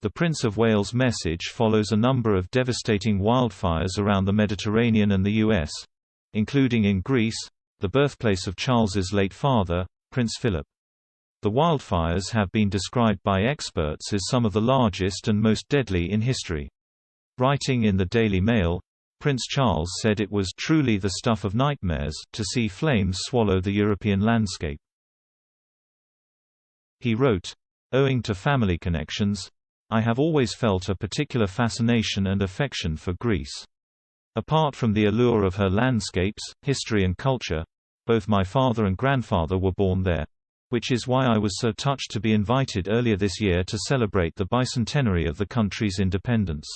The Prince of Wales' message follows a number of devastating wildfires around the Mediterranean and the US, including in Greece, the birthplace of Charles's late father, Prince Philip. The wildfires have been described by experts as some of the largest and most deadly in history. Writing in the Daily Mail, Prince Charles said it was truly the stuff of nightmares to see flames swallow the European landscape. He wrote, "Owing to family connections, I have always felt a particular fascination and affection for Greece. Apart from the allure of her landscapes, history and culture, both my father and grandfather were born there, which is why I was so touched to be invited earlier this year to celebrate the bicentenary of the country's independence."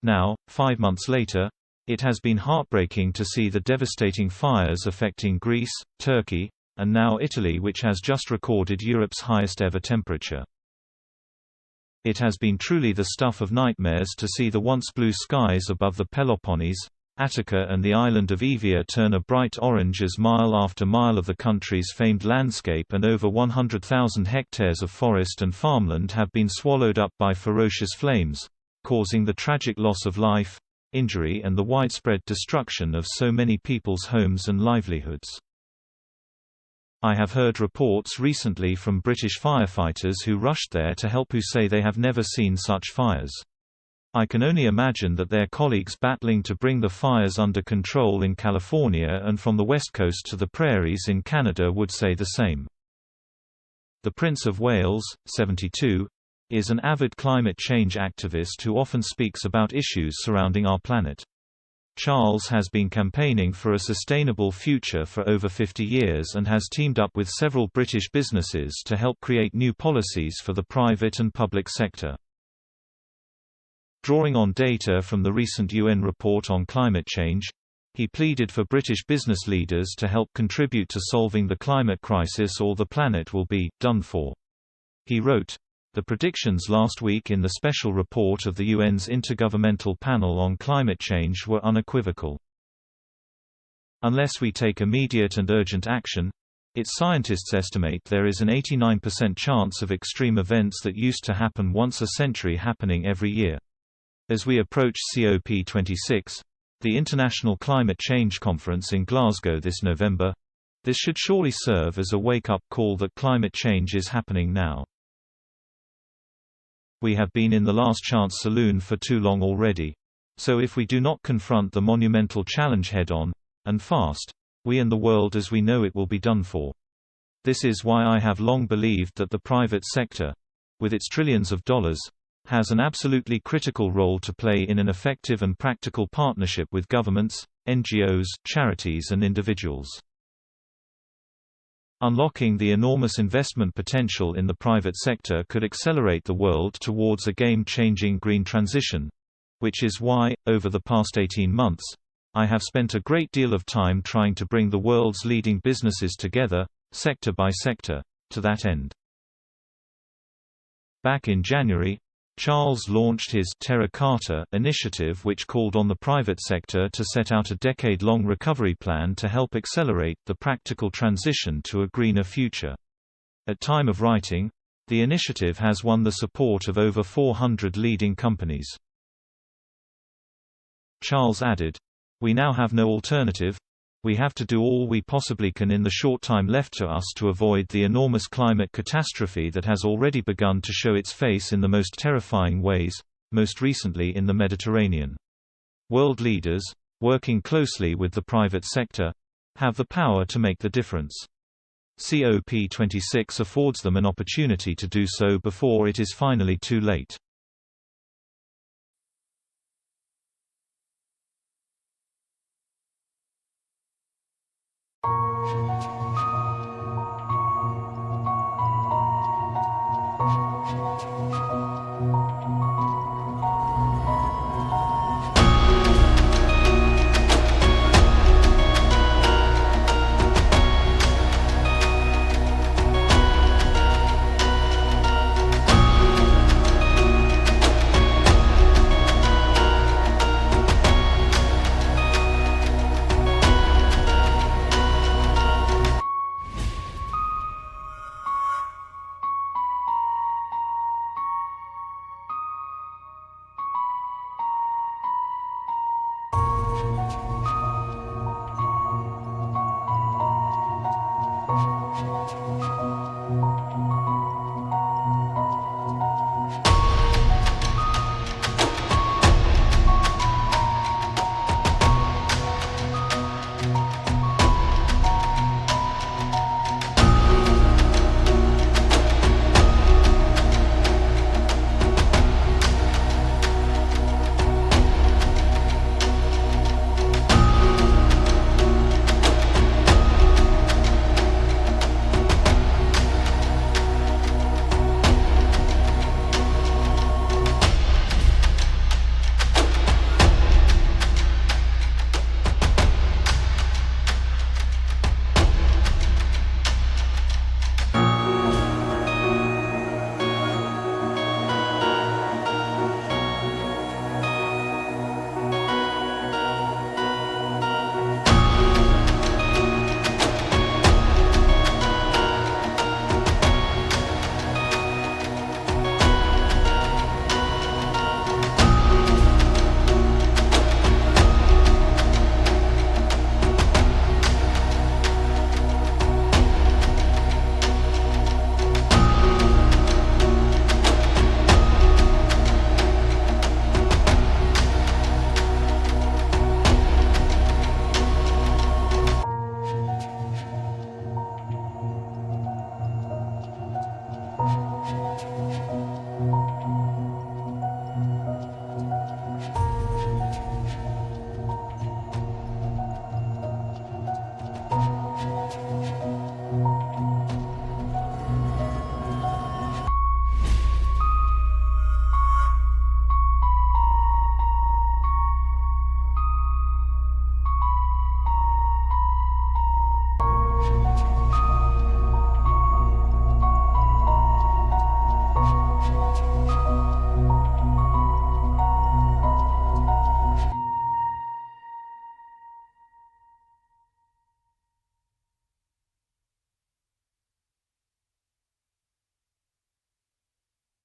Now, 5 months later, it has been heartbreaking to see the devastating fires affecting Greece, Turkey, and now Italy, which has just recorded Europe's highest ever temperature. It has been truly the stuff of nightmares to see the once blue skies above the Peloponnese, Attica and the island of Evia turn a bright orange as mile after mile of the country's famed landscape and over 100,000 hectares of forest and farmland have been swallowed up by ferocious flames, causing the tragic loss of life, injury and the widespread destruction of so many people's homes and livelihoods. I have heard reports recently from British firefighters who rushed there to help who say they have never seen such fires. I can only imagine that their colleagues battling to bring the fires under control in California and from the west coast to the prairies in Canada would say the same. The Prince of Wales, 72, is an avid climate change activist who often speaks about issues surrounding our planet. Charles has been campaigning for a sustainable future for over 50 years and has teamed up with several British businesses to help create new policies for the private and public sector. Drawing on data from the recent UN report on climate change, he pleaded for British business leaders to help contribute to solving the climate crisis or the planet will be done for. He wrote, "The predictions last week in the special report of the UN's Intergovernmental Panel on Climate Change were unequivocal. Unless we take immediate and urgent action, its scientists estimate there is an 89% chance of extreme events that used to happen once a century happening every year. As we approach COP26, the International Climate Change Conference in Glasgow this November, this should surely serve as a wake-up call that climate change is happening now. We have been in the last chance saloon for too long already. So if we do not confront the monumental challenge head-on, and fast, we and the world as we know it will be done for. This is why I have long believed that the private sector, with its trillions of dollars, has an absolutely critical role to play in an effective and practical partnership with governments, NGOs, charities and individuals. Unlocking the enormous investment potential in the private sector could accelerate the world towards a game-changing green transition, which is why, over the past 18 months, I have spent a great deal of time trying to bring the world's leading businesses together, sector by sector, to that end. Back in January, Charles launched his Terra Carta initiative, which called on the private sector to set out a decade-long recovery plan to help accelerate the practical transition to a greener future. At time of writing, the initiative has won the support of over 400 leading companies. Charles added, "We now have no alternative. We have to do all we possibly can in the short time left to us to avoid the enormous climate catastrophe that has already begun to show its face in the most terrifying ways, most recently in the Mediterranean. World leaders, working closely with the private sector, have the power to make the difference. COP26 affords them an opportunity to do so before it is finally too late."